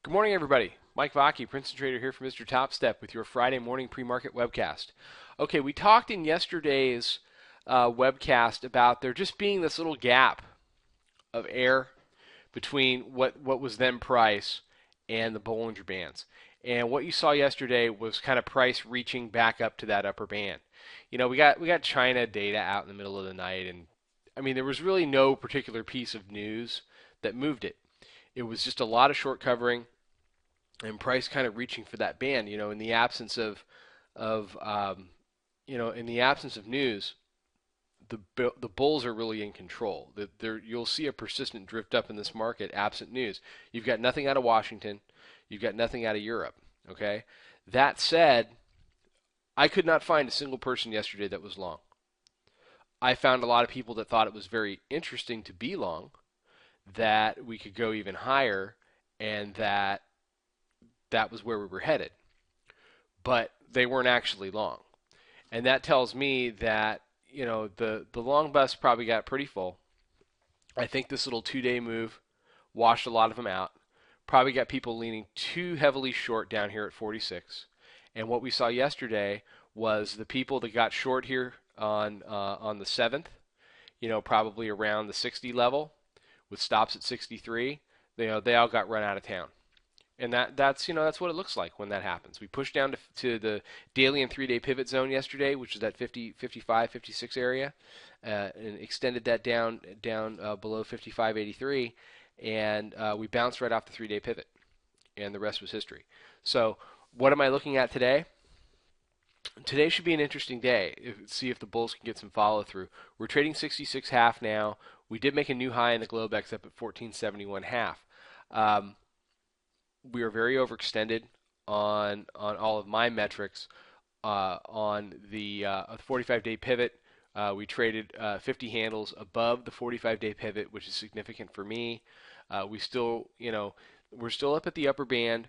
Good morning, everybody. Mike Vacchi, Princetontrader here for Mr. Topstep with your Friday morning pre-market webcast. Okay, we talked in yesterday's webcast about there just being this little gap of air between what was then price and the Bollinger Bands. And what you saw yesterday was kind of price reaching back up to that upper band. We got China data out in the middle of the night, and I mean there was really no particular piece of news that moved it. It was just a lot of short covering and price kind of reaching for that band. In the absence of in the absence of news, the bulls are really in control. You'll see a persistent drift up in this market absent news. You've got nothing out of Washington. You've got nothing out of Europe. Okay. That said, I could not find a single person yesterday that was long. I found a lot of people that thought it was very interesting to be long, that we could go even higher, and that was where we were headed. But they weren't actually long. And that tells me that, the long bus probably got pretty full. I think this little 2-day move washed a lot of them out. Probably got people leaning too heavily short down here at 46. And what we saw yesterday was the people that got short here on the 7th, probably around the 60 level with stops at 63, they all got run out of town. And that's what it looks like when that happens. We pushed down to the daily and 3-day pivot zone yesterday, which is that 50, 55, 56 area, and extended that down below 55.83, and we bounced right off the 3-day pivot, and the rest was history. So what am I looking at today? Today should be an interesting day. See if the bulls can get some follow through. We're trading 66.5 now. We did make a new high in the Globex up at 1471.5. We are very overextended on all of my metrics. On the 45-day pivot, we traded 50 handles above the 45-day pivot, which is significant for me. We're still up at the upper band.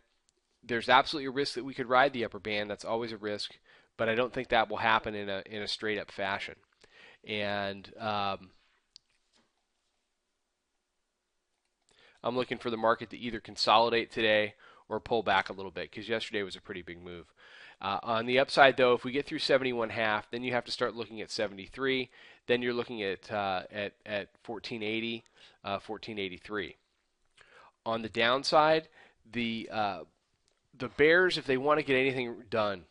There's absolutely a risk that we could ride the upper band. That's always a risk, but I don't think that will happen in a straight up fashion. And I'm looking for the market to either consolidate today or pull back a little bit, because yesterday was a pretty big move. On the upside, though, if we get through 71.5, then you have to start looking at 73. Then you're looking at 1480, 1483. On the downside, the bears, if they want to get anything done,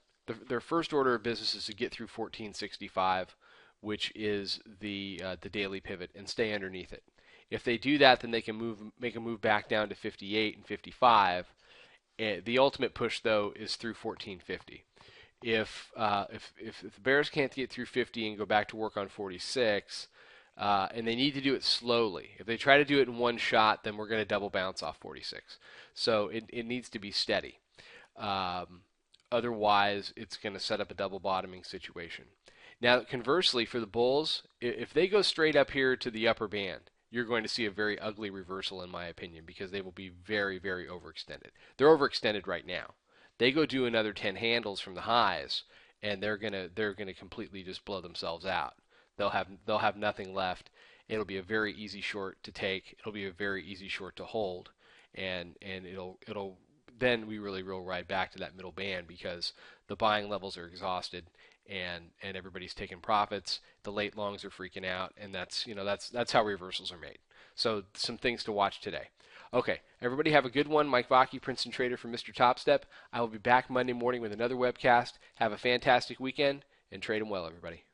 their first order of business is to get through 1465, which is the daily pivot, and stay underneath it. If they do that, then they can make a move back down to 58 and 55. The ultimate push, though, is through 1450. If the bears can't get through 50 and go back to work on 46, and they need to do it slowly. If they try to do it in one shot, then we're going to double bounce off 46. So it needs to be steady. Otherwise, it's going to set up a double bottoming situation. Now, conversely, for the bulls, if they go straight up here to the upper band, you're going to see a very ugly reversal, in my opinion, because they will be very, very overextended. They're overextended right now. They go do another 10 handles from the highs, and they're gonna completely just blow themselves out. They'll have nothing left. It'll be a very easy short to take. It'll be a very easy short to hold, and it'll then we really will ride back to that middle band, because the buying levels are exhausted, and everybody's taking profits. The late longs are freaking out, and that's how reversals are made. So some things to watch today. Okay, everybody have a good one. Mike Vacchi, Princetontrader for Mr. Topstep. I will be back Monday morning with another webcast. Have a fantastic weekend, and trade them well, everybody.